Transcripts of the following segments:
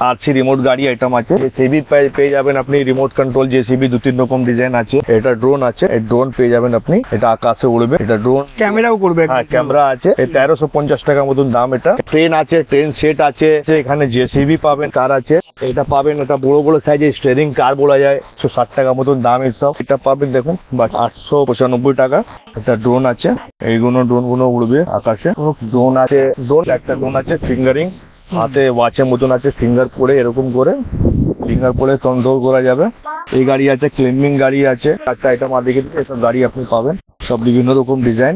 RC remote গাড়ি item আছে, JCB পেয়ে যাবেন আপনি, রিমোট কন্ট্রোল জেসিবি 2-3 রকম ডিজাইন আছে। এটা ড্রোন আছে, এই ড্রোন পেয়ে যাবেন আপনি, এটা আকাশে উড়বে, এটা ড্রোন ক্যামেরাও করবে। হ্যাঁ ক্যামেরা আছে, 1350 টাকা মতন দাম। এটা ট্রেন আছে, ট্রেন সেট আছে, এখানে জেসিবি পাবেন, কার আছে এটা পাবেন, এটা বড় বড় সাইজের স্টিয়ারিং কার বলা যায়, 160 টাকা মতন দাম এসব। এটা পাবেন দেখুন 895 টাকা। এটা ড্রোন আছে, এইগুলো ড্রোন গুলো উড়বে আকাশে। ড্রোন আছে, একটা ড্রোন আছে ফিঙ্গারিং, হাতে ওয়াচের মতন আছে, ফিঙ্গার পরে এরকম করে ফিঙ্গার পরে কন্ট্রোল করা যাবে। এই গাড়ি আছে, ক্লিম্বিং গাড়ি আছে, একটা আইটেম আর দেখে এসব গাড়ি আপনি পাবেন, সব বিভিন্ন রকম ডিজাইন।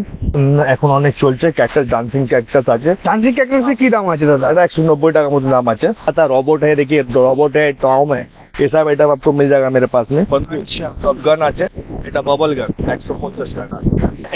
এখন অনেক চলছে, ক্যাকটাস ডান্সিং ক্যাকটাস আছে। ডান্সিং ক্যাকটাসের কি দাম আছে দাদা? এটা 190 टाका मत दाम আছে। रोबोट है, देखिए रोबोट है, टॉम है, ये सब आइटम आपको मिल जाएगा मेरे पास में। सब गन আছে, এটা বাবল গান 150 টাকা।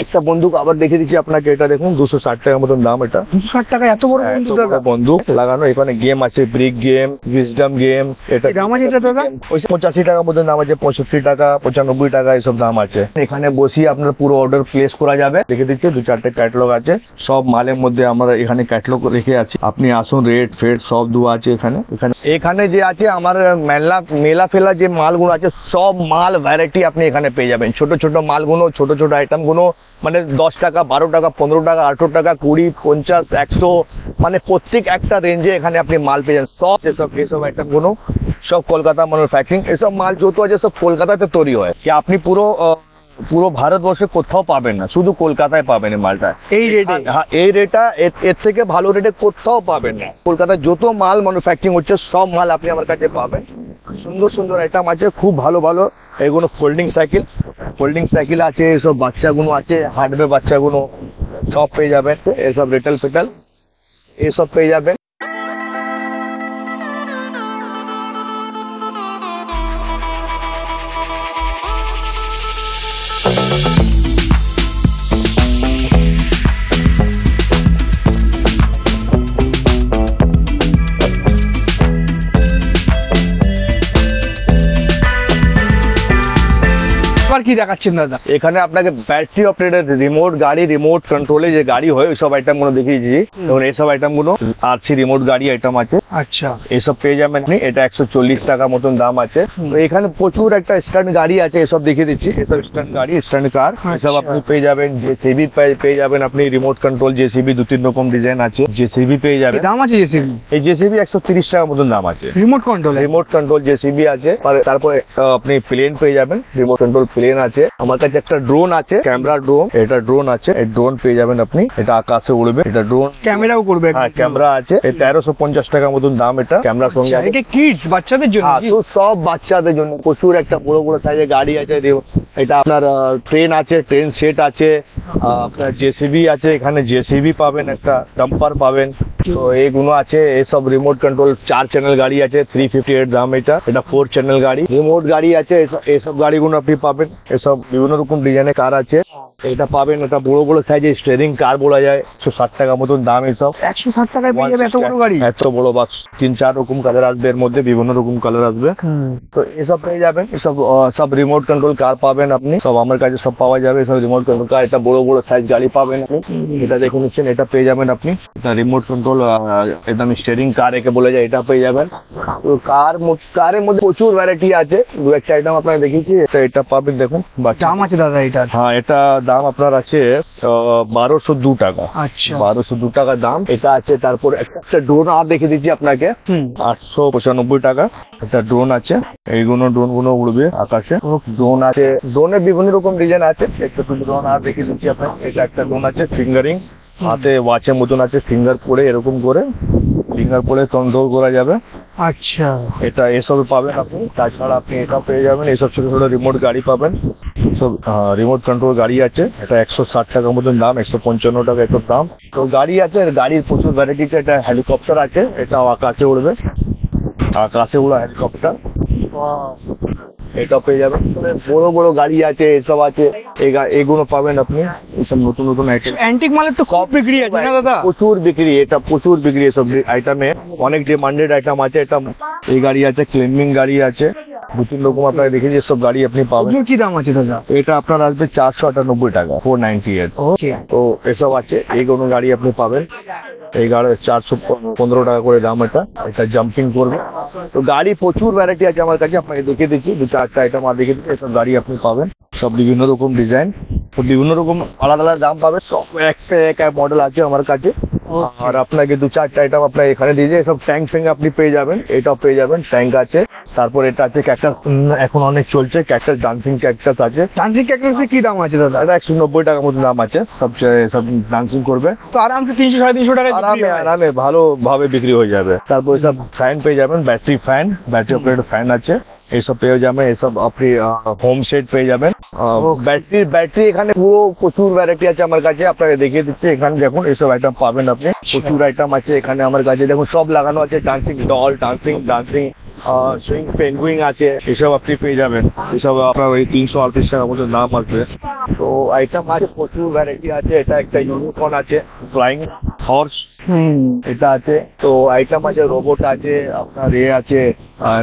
একটা বন্দুক আবার দেখিয়ে দিচ্ছি আপনাকে, এটা দেখুন 260 টাকা মতন দাম। এটা 260 টাকা? এত বড় বন্দুক দাদা? বন্দুক লাগানো, এখানে গেম আছে, ব্রিক গেম, উইজডম গেম। এটা দাম আছে এটা দাদা? 85 টাকা মতন দাম আছে, 65 টাকা, 95 টাকা এসব দাম আছে। এখানে বসিয়ে আপনার পুরো অর্ডার প্লেস করা যাবে। দেখে দিচ্ছি 2-4টে ক্যাটালগ আছে, সব মালের মধ্যে আমরা এখানে ক্যাটালগ রেখে আছি। আপনি আসুন, রেট ফেট সব দেওয়া আছে এখানে। এখানে যে আছে আমার মেলা ফেলা যে মালগুলো আছে, সব মাল ভ্যারাইটি আপনি এখানে পেয়ে যাবেন। ছোট ছোট মালগুলো, ছোট ছোট আইটেম গুলো, মানে 10 টাকা, 12 টাকা, 15 টাকা, 18 টাকা, 20, 50, 100, মানে প্রত্যেক একটা রেঞ্জে এখানে আপনি মাল পেয়ে যান। সব এসব আইটেম গুলো সব কলকাতা ম্যানুফ্যাকচারিং। এসব মাল যত আছে সব কলকাতাতে তৈরি হয়, কি আপনি পুরো ভারতবর্ষে কোথাও পাবেন না, শুধু কলকাতায় পাবেন এই মালটা এই রেটে। হ্যাঁ এই রেটটা, এর থেকে ভালো রেটে কোথাও পাবেন না। কলকাতায় যত মাল ম্যানুফ্যাকচারিং হচ্ছে সব মাল আপনি আমার কাছে পাবেন। সুন্দর সুন্দর আইটেম আছে, খুব ভালো ভালো। এগুলো ফোল্ডিং সাইকেল আছে, এসব বাচ্চাগুলো আছে, হার্ডওয়্যার বাচ্চাগুলো সব পেয়ে যাবেন। এসব রেটেল ফেটাল এসব পেয়ে যাবেন। কি দেখাচ্ছেন দাদা? এখানে আপনাকে ব্যাটারি অপারেটেড রিমোট গাড়ি, রিমোট কন্ট্রোলে যে গাড়ি হয় ওইসব আইটেম গুলো দেখিয়েছি। এবং এইসব আইটেম গুলো আরসি রিমোট গাড়ি আইটেম আছে। আচ্ছা, এসব পেয়ে যাবেন। এটা 140 টাকা মতন দাম আছে। তো এখানে প্রচুর একটা স্ট্যান্ড গাড়ি আছে, এসব দেখিয়ে দিচ্ছি। এসব স্ট্যান্ড গাড়ি, স্ট্যান্ড কার, এসব আপনি পেয়ে যাবেন। জেসিবি পেয়ে যাবেন আপনি, রিমোট কন্ট্রোল জেসিবি 2-3 রকম ডিজাইন আছে, জেসিবি পেয়ে যাবেন। দাম আছে জেসিবি? এই জেসিবি 130 টাকা মতন দাম আছে। রিমোট কন্ট্রোল জেসিবি আছে। তারপরে আপনি প্লেন পেয়ে যাবেন, রিমোট কন্ট্রোল প্লেন আছে। আমার কাছে একটা ড্রোন আছে, ক্যামেরা ড্রোন, এটা ড্রোন আছে, এই ড্রোন পেয়ে যাবেন আপনি, এটা আকাশে উড়বে, এটা ড্রোন ক্যামেরাও করবে। হ্যাঁ ক্যামেরা আছে, 1350 টাকা মতন দাম। এটা ক্যামেরার সঙ্গে এটা কিডস বাচ্চাদের জন্য? সব বাচ্চাদের জন্য। প্রচুর একটা বড় বড় সাইজের গাড়ি আছে। এটা আপনার ট্রেন আছে, ট্রেন সেট আছে, আপনার জেসিবি আছে, এখানে জেসিবি পাবেন, একটা ডাম্পার পাবেন। তো এইগুলো আছে, এসব রিমোট কন্ট্রোল 4 চ্যানেল গাড়ি আছে, 358 দাম। এটা 4 চ্যানেল গাড়ি, রিমোট গাড়ি আছে। এসব গাড়িগুলো আপনি পাবেন। এসব বিভিন্ন রকম ডিজাইনের কার আছে, এটা পাবেন। এটা বড় বড় সাইজের স্টিয়ারিং কার বলা যায়, 160 টাকা মতন দাম। এসব 160 টাকায় পেয়ে যাবে এত বড় গাড়ি? এত বড় বাক্স, 3-4 রকম কালার আসবে, এর মধ্যে বিভিন্ন রকম কালার আসবে। তো এসব পেয়ে যাবেন। এসব সব রিমোট কন্ট্রোল কার পাবেন আপনি, সব আমার কাছে সব পাওয়া যাবে। সব রিমোট কন্ট্রোল কার, এটা বড় বড় সাইজ গাড়ি পাবেন আপনি। এটা দেখে নিচ্ছেন, এটা পেয়ে যাবেন আপনি। এটা রিমোট কন্ট্রোল একদম স্টিয়ারিং কার একে বলে যায়, এটা পেয়ে যাবেন। তো কারের মধ্যে প্রচুর ভ্যারাইটি আছে। 2-1টা আইটেম আপনাকে দেখিয়েছি। এটা পাবেন দেখুন। দাম আছে দাদা এটা? হ্যাঁ এটা দাম আপনার আছে 1202 টাকা। আচ্ছা, 1202 টাকা দাম এটা আছে। তারপর একটা ড্রোন আর দেখে দিচ্ছি আপনাকে, 895 টাকা। একটা ড্রোন আছে, এইগুলো ড্রোন গুলো উড়বে আকাশে। ড্রোন আছে, ড্রোনের বিভিন্ন রকম ডিজাইন আছে। একটা ড্রোন আর দেখে দিচ্ছি আপনাকে। এটা একটা ড্রোন আছে ফিঙ্গারিং, হাতে ওয়াচের মতন আছে, ফিঙ্গার পরে এরকম করে ফিঙ্গার পরে কন্ট্রোল করা যাবে। আচ্ছা, এটা এসব পাবেন আপনি। তাছাড়া আপনি এটা পেয়ে যাবেন, এসব ছোট ছোট রিমোট গাড়ি পাবেন। সব রিমোট কন্ট্রোল গাড়ি আছে। এটা 160 টাকা মতন দাম, 155 টাকা একটু দাম। তো গাড়ি আছে, গাড়ির প্রচুর ভ্যারাইটিতে। এটা হেলিকপ্টার আছে, এটাও আকাশে উড়বে, আকাশে উড়া হেলিকপ্টার, এটা পেয়ে যাবেন। বড় বড় গাড়ি আছে, এসব আছে, এগুলো পাবেন আপনি। এসব নতুন নতুন আইটেম, অ্যান্টিক মালের তো খুব বিক্রি আছে না দাদা? প্রচুর বিক্রি, এটা প্রচুর বিক্রি। এসব আইটেমে অনেক ডিমান্ডেড আইটেম আছে। এটা এই গাড়ি আছে, ক্লিম্বিং গাড়ি আছে, 2-3 রকম আপনাকে দেখেছি। এসব গাড়ি আপনি পাবেন। কি দাম আছে দাদা? এটা আপনার আসবে 498 টাকা, 498। ওকে। তো এসব আছে, এই কোনো গাড়ি আপনি পাবেন। এই গাড়ি 415 টাকা করে দাম এটা। এটা জাম্পিং করবে। তো গাড়ি প্রচুর ভ্যারাইটি আছে আমার কাছে, আপনাকে দেখিয়ে দিচ্ছি, 2-4টা আইটেম আর দেখিয়ে দিচ্ছি। এসব গাড়ি আপনি পাবেন, সব বিভিন্ন রকম ডিজাইন, বিভিন্ন রকম আলাদা আলাদা দাম পাবে। সব একটা এক মডেল আছে আমার কাছে। আর আপনাকে 2-4টা আইটেম আপনার এখানে দিয়ে সব ট্যাঙ্ক ফ্যাঙ্ক আপনি পেয়ে যাবেন, এটাও পেয়ে যাবেন, ট্যাঙ্ক আছে। তারপর এটা আছে ক্যাকটাস, এখন অনেক চলছে ক্যাকটাস, ডান্সিং ক্যাকটাস আছে। ডান্সিং ক্যাকটাসের কি দাম আছে দাদা? এটা 190 টাকার মতো দাম আছে। সব ডান্সিং করবে তো আরামসে 300-350 টাকায় আরামে আরামে ভালোভাবে বিক্রি হয়ে যাবে। তারপর সব ফ্যান পেয়ে যাবেন, battery fan, battery operated fan আছে, এইসব পেয়ে যাবেন। এসব আপনি হোম সেট পেয়ে যাবেন। ব্যাটারি এখানে পুরো প্রচুর ভ্যারাইটি আছে আমার কাছে, আপনাকে দেখিয়ে দিচ্ছি। এখানে দেখুন এইসব আইটেম পাবেন আপনি, প্রচুর আইটেম আছে এখানে আমার কাছে। দেখুন সব লাগানো আছে, dancing doll, dancing swing Penguin আছে, এসব আপনি পেয়ে যাবেন। এসব আপনার ওই 338 টাকার মতো দাম আসবে। তো আইটেম আছে, প্রচুর ভ্যারাইটি আছে। এটা একটা ইউনিকর্ন আছে, ফ্লাইং হর্স, এটা আছে। তো আইটেম আছে, রোবট আছে, আপনার আছে,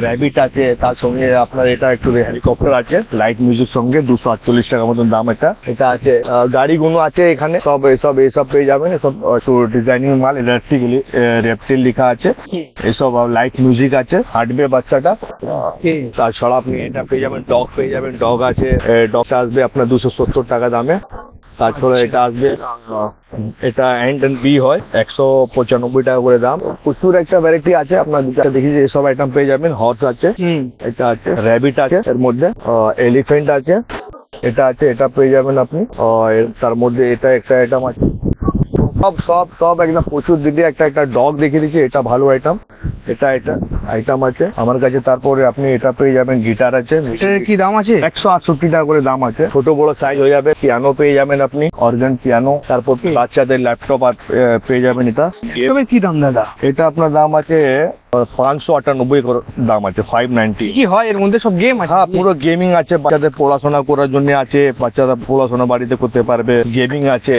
র্যাবিট আছে, তার সঙ্গে আপনার এটা একটু হেলিকপ্টার আছে, লাইট মিউজিক সঙ্গে 248 টাকার মতন দাম এটা। এটা আছে, গাড়িগুলো আছে এখানে, সব এসব পেয়ে যাবেন। এসব একটু ডিজাইনিং মাল, ইলেকট্রিক্যালি রেপটিল লেখা আছে। এসব লাইট মিউজিক আছে, হাঁটবে বাচ্চাটা। তাছাড়া আপনি এটা পেয়ে যাবেন, ডগ পেয়ে যাবেন, ডগ আছে। ডগটা আসবে আপনার 270 টাকা দামে। তারপরে এটা আসবে, এটা এন্ড বি হয়, 195 টাকা করে দাম। প্রচুর একটা ভ্যারাইটি আছে, আপনার দেখি যে এসব আইটেম পেয়ে যাবেন। হর্স আছে, এটা আছে, র্যাবিট আছে, এর মধ্যে এলিফেন্ট আছে, এটা আছে, এটা পেয়ে যাবেন আপনি। তার মধ্যে এটা একটা আইটেম আছে। সব একদম প্রচুর দিদি। একটা ডগ দেখিয়ে দিচ্ছি, এটা ভালো আইটেম। এটা আইটেম আছে আমার কাছে। তারপরে আপনি এটা পেয়ে যাবেন, গিটার আছে। এটার কি দাম আছে? 168 টাকা করে দাম আছে, ছোট বড় সাইজ হয়ে যাবে। পিয়ানো পেয়ে যাবেন আপনি, অর্গান পিয়ানো। তারপর বাচ্চাদের ল্যাপটপ পেয়ে যাবেন। এটা তবে কি দাম দাদা? এটা আপনার দাম আছে 598 করে দাম আছে, 590। কি হয় এর মধ্যে? সব গেম আছে? হ্যাঁ, পুরো গেমিং আছে, বাচ্চাদের পড়াশোনা করার জন্য আছে, বাচ্চারা পড়াশোনা বাড়িতে করতে পারবে, গেমিং আছে।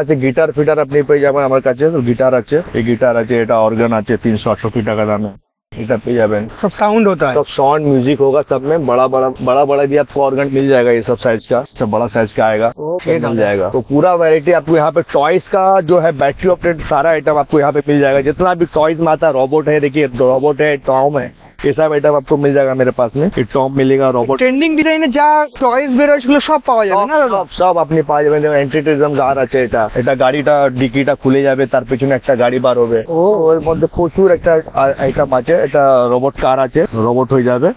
আছে গিটার ফিটার আপনি পেয়ে যাবেন আমার কাছে। গিটার আছে, এই গিটার আছে, এটা অর্গান আছে, 368 টাকা দামে এটা পেয়ে যাবেন। सब साउंड होता है? सब साउंड म्यूजिक होगा, सब में बड़ा भी आपको ऑर्गन मिल जाएगा। ये सब साइज का, सब बड़ा साइज का आएगा, मिल जाएगा। तो पूरा वैरायटी आपको यहाँ पे टॉयज का जो है, बैटरी ऑपरेटेड सारा आइटम आपको यहाँ पे मिल जाएगा। जितना भी टॉयज में आता है, रोबोट है, देखिए रोबोट है, टॉम है, ये सब आइटम आपको मिल जाएगा मेरे पास में। ये टॉम मिलेगा, रोबोट, ট্রেন্ডিং ডিজাইনে যা টয়েস বের হয় সেগুলো সব পাওয়া যাবে না দাদা? সব আপনি পাওয়া যাবেন। এন্ট্রিটিজম কার আছে, এটা গাড়িটা ডিকিটা খুলে যাবে, তার পেছনে একটা গাড়ি বার হবে। ওর মধ্যে প্রচুর একটা আইটেম আছে। এটা রোবট কার আছে, রোবট হয়ে যাবে।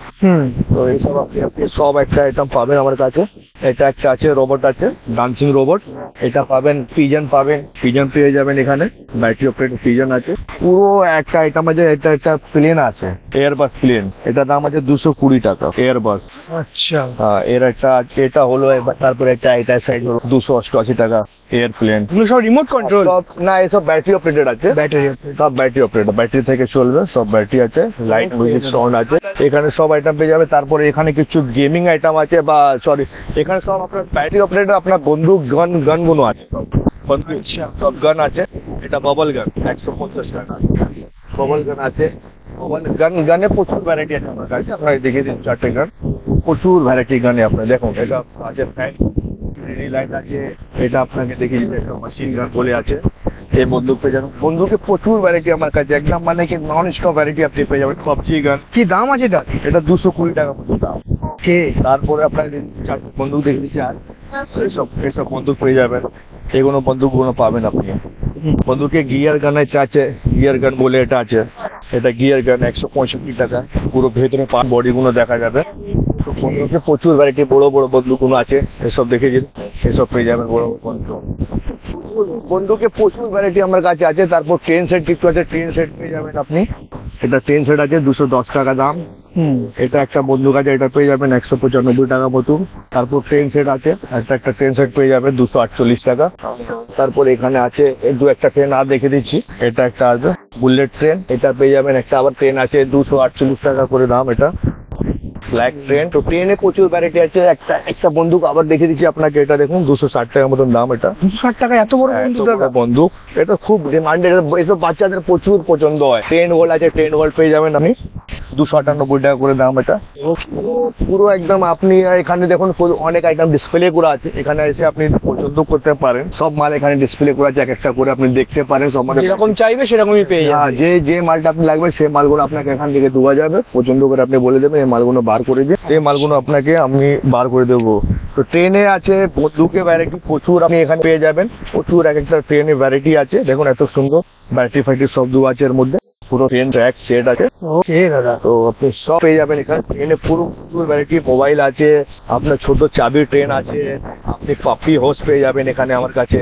তো এইসব আপনি সব একটা আইটেম পাবেন আমার কাছে। এটা একটা আছে, রোবট আছে, ডান্সিং রোবট। এটা পাবেন, পিজন পাবেন, পিজন পেয়ে যাবেন এখানে, ব্যাটারি অপারেটেড পিজন আছে। পুরো একটা আইটেম আছে। এটা একটা প্লেন আছে, এয়ারবাস প্লেন, এটা দাম আছে 220 টাকা, এয়ারবাস। আচ্ছা, এর একটা এটা হলো। তারপরে একটা এটা সাইজ হলো 288 টাকা, এয়ারপ্লেন। এগুলো সব রিমোট কন্ট্রোল? না, এসব ব্যাটারি অপারেটেড আছে। ব্যাটারি? সব ব্যাটারি অপারেটেড, ব্যাটারি থেকে চলবে, সব ব্যাটারি আছে, লাইট মিউজিক সাউন্ড আছে। এখানে সব আইটেম পেয়ে যাবে। তারপরে এখানে কিছু গেমিং আইটেম আছে, বা সরি, এখানে সব আপনার ব্যাটারি অপারেটেড, আপনার বন্দুক গানগুলো আছে, সব গান আছে। এটা বাবল গান, 150 টাকা বাবল গান আছে। গানে প্রচুর ভ্যারাইটি আছে আমার কাছে, আপনাকে দেখিয়ে দিন 4টে গান, প্রচুর ভ্যারাইটি গানে। আপনার দেখুন, এটা আছে ফ্যান, লাইট আছে। এটা আপনাকে দেখিয়ে দিন, এটা মেশিন গান বলে আছে। এই বন্দুক পেয়ে যাবেন, বন্দুকে প্রচুর ভ্যারাইটি আমার কাছে, একদম মানে কি নন স্টপ ভ্যারাইটি আপনি পেয়ে যাবেন। পাবজি গান। কি দাম আছে এটা? এটা 220 টাকা মতো দাম। তারপরে আপনার বন্দুক দেখে দিচ্ছি, আর এইসব বন্দুক পেয়ে যাবেন। এগুলো বন্দুকগুলো পাবেন আপনি। বন্দুকে গিয়ার গান আছে, গিয়ার গান বলে এটা আছে। এটা গিয়ার গান, 165 টাকা। পুরো ভেতরে বডিগুলো দেখা যাবে। তো বন্দুকে প্রচুর ভ্যারাইটি, বড় বড় বন্দুকগুলো আছে, এসব দেখে দিন, এসব পেয়ে যাবেন বড় বড় বন্দুক। বন্দুকে প্রচুর ভ্যারাইটি আমার কাছে আছে। তারপর ট্রেন সেট কিছু আছে, ট্রেন সেট পেয়ে যাবেন আপনি। এটা ট্রেন সেট আছে, 210 টাকা দাম। এটা একটা বন্দুক আছে, এটা পেয়ে যাবেন 195 টাকা মতো। তারপর ট্রেন সেট আছে, একটা ট্রেন সেট পেয়ে যাবেন 248 টাকা। তারপর এখানে আছে একটা ট্রেন আর দেখে দিচ্ছি, এটা একটা আছে বুলেট ট্রেন, এটা পেয়ে যাবেন। একটা আবার ট্রেন আছে, 248 টাকা করে দাম, এটা ব্ল্যাক ট্রেন। তো ট্রেনে প্রচুর ভ্যারাইটি আছে। একটা বন্দুক আবার দেখে দিচ্ছি আপনাকে, এটা দেখুন 260 টাকার মতন দাম। এটা 260 টাকা? এত বড় বন্দুক, এটা খুব ডিমান্ডেড, এসব বাচ্চাদের প্রচুর পছন্দ হয়। 10 ভোল্ট আছে, 10 ভোল্ট পেয়ে যাবেন আপনি 298 টাকা করে দাম এটা। পুরো একদম আপনি এখানে দেখুন অনেক আইটেম ডিসপ্লে করা আছে, এখানে এসে আপনি পছন্দ করতে পারেন। সব মাল এখানে ডিসপ্লে করা আছে, এক একটা করে আপনি দেখতে পারেন। সব মানে যেরকম চাইবে সেরকমই পেয়ে হ্যাঁ, যাবে। যে মালটা আপনি লাগবে সেই মালগুলো আপনাকে এখান থেকে দেওয়া যাবে। পছন্দ করে আপনি বলে দেবেন এই মালগুলো বার করে দিয়ে, এই মালগুলো আপনাকে আমি বার করে দেবো। তো ট্রেনে আছে বন্দুকের ভ্যারাইটি প্রচুর আপনি এখানে পেয়ে যাবেন। প্রচুর এক একটা ট্রেনের ভ্যারাইটি আছে, দেখুন এত সুন্দর ব্যাটারি ফ্যাটারি সব দেওয়া আছে এর মধ্যে। পুরো ট্রেন ট্র্যাক সেট আছে, ওকে দাদা। তো আপনি সব পেয়ে যাবেন এখানে। ট্রেনে পুরো প্রচুর ভ্যারাইটি মোবাইল আছে, আপনার ছোট চাবি ট্রেন আছে, আপনি পাপি হোস পেয়ে যাবেন এখানে আমার কাছে।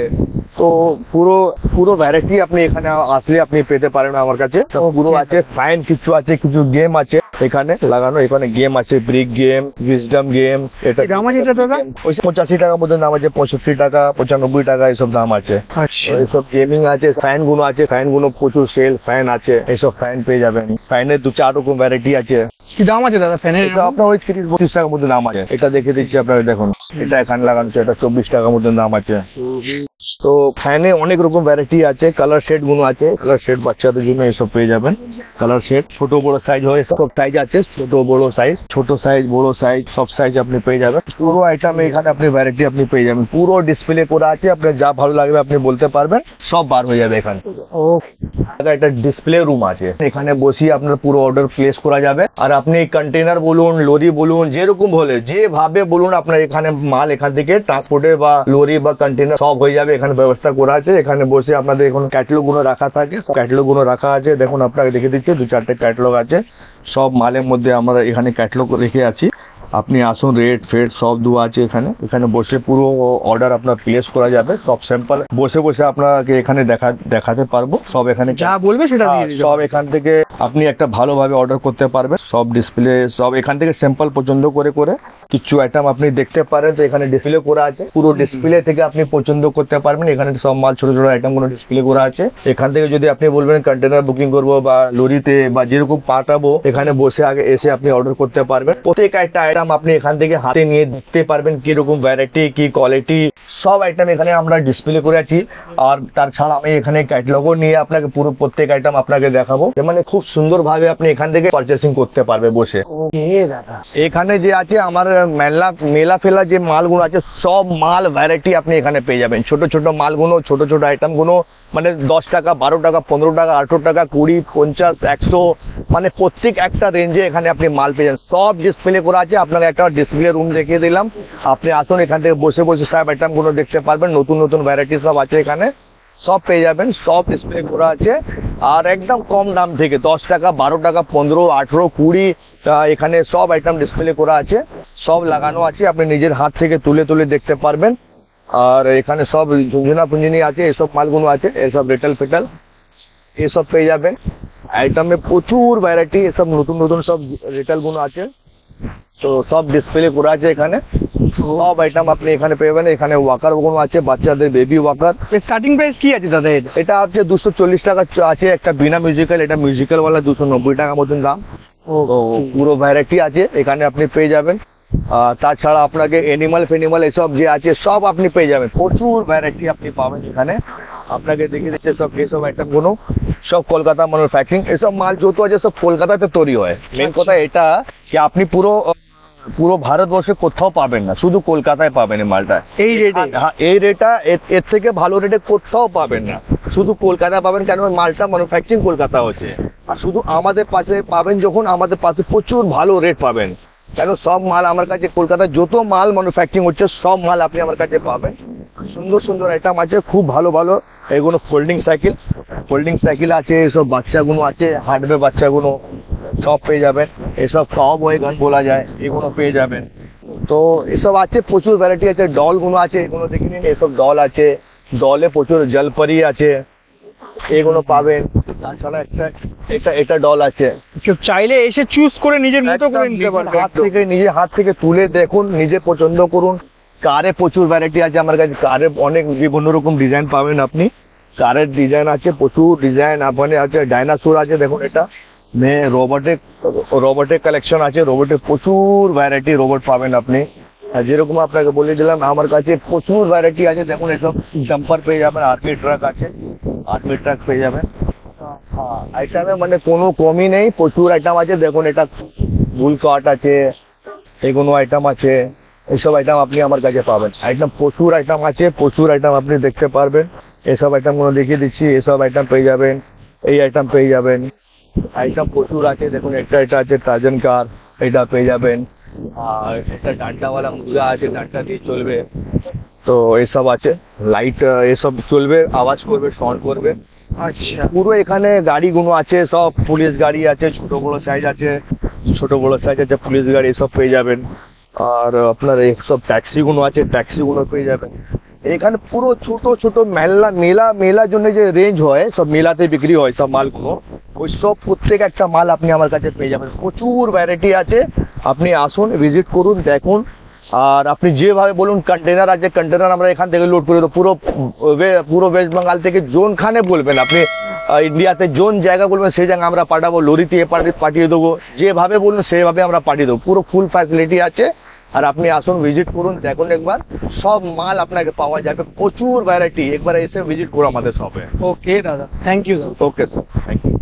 তো পুরো পুরো ভ্যারাইটি আপনি এখানে আসলে আপনি পেতে পারেন আমার কাছে। তো পুরো আছে, ফাইন কিছু আছে, কিছু গেম আছে এখানে লাগানো। এখানে গেম আছে, ব্রিক গেম, উইজডম গেম। এটা কি দাম আছে এটা দাদা? 85 টাকার মধ্যে দাম আছে, 65 টাকা, 95 টাকা এইসব দাম আছে। আচ্ছা, এইসব গেমিং আছে, ফ্যান গুলো আছে, ফ্যান গুলো প্রচুর সেল ফ্যান আছে, এইসব ফ্যান পেয়ে যাবেন। ফ্যানের 2-4 রকম ভ্যারাইটি আছে। কি দাম আছে দাদা ফ্যানের? এটা আপনার ওই 30-32 টাকার মধ্যে দাম আছে। এটা দেখে দিচ্ছি আপনারা দেখুন, এটা এখানে লাগানো আছে, এটা 24 টাকার মধ্যে দাম আছে। তো ফ্যানে অনেক রকম ভ্যারাইটি আছে, কালার শেড গুলো আছে, কালার শেড বাচ্চাদের জন্য এসব পেয়ে যাবেন। কালার শেড ছোট বড় সাইজ হয়, সব সাইজ আছে, ছোট বড় সাইজ, ছোট সাইজ বড় সাইজ সব সাইজ আপনি পেয়ে যাবেন। পুরো আইটেম এখানে আপনি ভ্যারাইটি আপনি পেয়ে যাবেন। পুরো ডিসপ্লে করা আছে, আপনার যা ভালো লাগবে আপনি বলতে পারবেন, সব বার হয়ে যাবে এখানে। একটা ডিসপ্লে রুম আছে, এখানে বসিয়ে আপনার পুরো অর্ডার প্লেস করা যাবে। আর আপনি কন্টেনার বলুন, লরি বলুন, যেরকম হলে যেভাবে বলুন আপনার এখানে মাল এখান থেকে ট্রান্সপোর্টে বা লরি বা কন্টেনার সব হয়ে যাবে। এখানে ব্যবস্থা করা আছে, এখানে বসে আপনাদের এখন ক্যাটালগ গুলো রাখা থাকে, ক্যাটালগ গুলো রাখা আছে। দেখুন আপনাকে দেখে দিচ্ছি 2-4টে ক্যাটালগ আছে, সব মালের মধ্যে আমরা এখানে ক্যাটালগ রেখে আছি। আপনি আসুন, রেট ফেট সব দেওয়া আছে এখানে। এখানে বসে পুরো অর্ডার আপনার প্লেস করা যাবে, সব স্যাম্পল বসে বসে আপনাকে এখানে দেখাতে পারবো। সব এখানে যা বলবে সেটা দিয়ে দিতে সব এখান থেকে আপনি একটা ভালোভাবে অর্ডার করতে পারবেন। সব ডিসপ্লে সব এখান থেকে স্যাম্পল পছন্দ করে করে কিছু আইটেম আপনি দেখতে পারেন। তো এখানে ডিসপ্লে করা আছে, পুরো ডিসপ্লে থেকে আপনি পছন্দ করতে পারবেন। এখানে সব মাল ছোট ছোট আইটেম গুলো ডিসপ্লে করা আছে। এখান থেকে যদি আপনি বলবেন কন্টেনার বুকিং করবো বা লরিতে বা যেরকম পাঠাবো, এখানে বসে আগে এসে আপনি অর্ডার করতে পারবেন। প্রত্যেক একটা আইটেম আপনি এখান থেকে হাতে নিয়ে দেখতে পারবেন, কিরকম ভ্যারাইটি, কি কোয়ালিটি, সব আইটেম এখানে আমরা ডিসপ্লে করে আছি। আর তার ছাড়া আমি এখানে ক্যাটালগও নিয়ে আপনাকে পুরো প্রত্যেক আইটেম আপনাকে দেখাবো, মানে খুব সুন্দর ভাবে আপনি এখান থেকে পারচেসিং করতে পারবে বসে। এখানে যে আছে আমার মেলা ফেলা যে মালগুলো আছে, সব মাল ভ্যারাইটি আপনি এখানে পেয়ে যাবেন। ছোট ছোট মালগুলো, ছোট ছোট আইটেম গুলো, মানে 10 টাকা, 12 টাকা, 15 টাকা, 18 টাকা, 20, 50, 100, মানে প্রত্যেক একটা রেঞ্জে এখানে আপনি মাল পেয়ে যাবেন। সব ডিসপ্লে করা আছে, আপনাকে একটা ডিসপ্লে রুম দেখিয়ে দিলাম। আপনি আসুন, এখান থেকে বসে বসে সব আইটেম গুলো দেখতে পারবেন। নতুন নতুন ভ্যারাইটি সব আছে এখানে, সব পেয়ে যাবেন। সব ডিসপ্লে করা আছে, আর একদম কম দাম থেকে 10 টাকা, 12 টাকা, 15, 18, 20 এখানে সব আইটেম ডিসপ্লে করা আছে, সব লাগানো আছে। আপনি নিজের হাত থেকে তুলে তুলে দেখতে পারবেন। আর এখানে সব ঝুনঝুনা ফুঞ্জুনি আছে, এসব মালগুলো আছে, এসব রেটাল ফেটাল এসব পেয়ে যাবেন। আইটেমে প্রচুর ভ্যারাইটি, এসব নতুন নতুন সব রেটাল গুলো আছে, তো সব ডিসপ্লে করা আছে এখানে। সব আইটেম আপনি এখানে পেয়ে যাবেন। এখানে ওয়াকার গুলো আছে, বাচ্চাদের বেবি ওয়াকার। স্টার্টিং প্রাইস কি আছে দাদা এটা? এটা হচ্ছে 240 টাকা আছে একটা বিনা মিউজিক্যাল, এটা মিউজিক্যাল ওয়ালা 290 টাকা মতন দাম। তো পুরো ভ্যারাইটি আছে এখানে আপনি পেয়ে যাবেন। তাছাড়া আপনাকে এনিমাল ফেনিমাল এসব যে আছে সব আপনি পেয়ে যাবেন। প্রচুর ভ্যারাইটি আপনি পাবেন এখানে। আপনাকে দেখিয়ে দিচ্ছে সব এসব আইটেম গুলো, সব কলকাতা ম্যানুফ্যাকচারিং। এসব মাল যত আছে সব কলকাতাতে তৈরি হয়। মেন কথা এটা কি আপনি পুরো ভারতবর্ষে কোথাও পাবেন না, শুধু কলকাতায় পাবেন এই মালটা এই রেটে? হ্যাঁ, এই রেটটা এর থেকে ভালো রেটে কোথাও পাবেন না, শুধু কলকাতা পাবেন। কেন মালটা ম্যানুফ্যাকচারিং কলকাতা হচ্ছে। আর শুধু আমাদের পাশে পাবেন, যখন আমাদের পাশে প্রচুর ভালো রেট পাবেন। কেন সব মাল আমার কাছে, কলকাতায় যত মাল ম্যানুফ্যাকচারিং হচ্ছে সব মাল আপনি আমার কাছে পাবেন। সুন্দর সুন্দর আইটেম আছে, খুব ভালো ভালো। এগুলো ফোল্ডিং সাইকেল আছে, এসব বাচ্চাগুলো আছে, হাঁটবে বাচ্চাগুলো সব পেয়ে যাবেন। এসব কাউবয় গান বলা যায়, এগুলো পেয়ে যাবেন। তো এসব আছে, প্রচুর ভ্যারাইটি আছে। ডল গুলো আছে, এগুলো দেখে নিন, এসব ডল আছে। ডলে প্রচুর জলপরি আছে, এগুলো পাবেন। তাছাড়া এটা ডল আছে, কেউ চাইলে এসে চুজ করে নিজের মতো করে নিতে পারবে। নিজের হাত থেকে তুলে দেখুন, নিজে পছন্দ করুন। কারে প্রচুর ভ্যারাইটি আছে আমার কাছে, কারে অনেক বিভিন্ন রকম ডিজাইন পাবেন আপনি। কারের ডিজাইন আছে, প্রচুর ডিজাইন আপনার আছে। ডাইনাসোর আছে, দেখুন এটা রোবটের কালেকশন আছে। রোবটের প্রচুর ভ্যারাইটি রোবট পাবেন আপনি। যেরকম আপনাকে বলে দিলাম, আমার কাছে প্রচুর ভ্যারাইটি আছে। দেখুন এসব ডাম্পার পেয়ে যাবেন, আর্মি ট্রাক আছে, আর্মি ট্রাক পেয়ে যাবেন। হ্যাঁ আইটেমে মানে কোনো কমই নেই, প্রচুর আইটেম আছে। দেখুন এটা ফুল কাট আছে, এগুলো আইটেম আছে, এইসব আইটেম আপনি আমার কাছে পাবেন। আইটেম প্রচুর আইটেম আছে, প্রচুর আইটেম আপনি দেখতে পারবেন। এসব আইটেমগুলো দেখিয়ে দিচ্ছি, এসব আইটেম পেয়ে যাবেন, এই আইটেম পেয়ে যাবেন। আইটেম প্রচুর আছে। দেখুন এটা আছে টার্জন কার, এটা পেয়ে যাবেন। আর একটা ডান্ডাওয়ালা মুরগা আছে, ডান্ডা দিয়ে চলবে, তো এসব আছে। লাইট এসব চলবে, আওয়াজ করবে, সাউন্ড করবে। আচ্ছা, পুরো এখানে গাড়িগুলো আছে, সব পুলিশ গাড়ি আছে, ছোট বড় সাইজ আছে, ছোট বড় সাইজ আছে পুলিশ গাড়ি, সব পেয়ে যাবেন। আর আপনার এই সব ট্যাক্সিগুলো আছে, ট্যাক্সিগুলো পেয়ে যাবেন। এখানে পুরো ছোট ছোট মেলার জন্য যে রেঞ্জ হয়, সব মেলাতে বিক্রি হয় সব মালগুলো, ওই সব প্রত্যেক একটা মাল আপনি আমার কাছে পেয়ে যাবেন। প্রচুর ভ্যারাইটি আছে, আপনি আসুন, ভিজিট করুন, দেখুন। আর আপনি যেভাবে বলুন, কন্টেনার আছে, কন্টেনার আমরা এখান থেকে লোড করে দেবো। পুরো ওয়েস্ট বেঙ্গল থেকে জোনখানে বলবেন আপনি, ইন্ডিয়াতে জোন জায়গা বলবেন সেই জায়গা আমরা পাঠাবো, লরিতে পাঠিয়ে দেবো। যেভাবে বলুন সেভাবে আমরা পাঠিয়ে দেবো, পুরো ফুল ফ্যাসিলিটি আছে। আর আপনি আসুন, ভিজিট করুন, দেখুন একবার, সব মাল আপনাকে পাওয়া যাবে, প্রচুর ভ্যারাইটি। একবার এসে ভিজিট করুন আমাদের শপে। ওকে দাদা, থ্যাংক ইউ দাদা। Okay sir, thank you.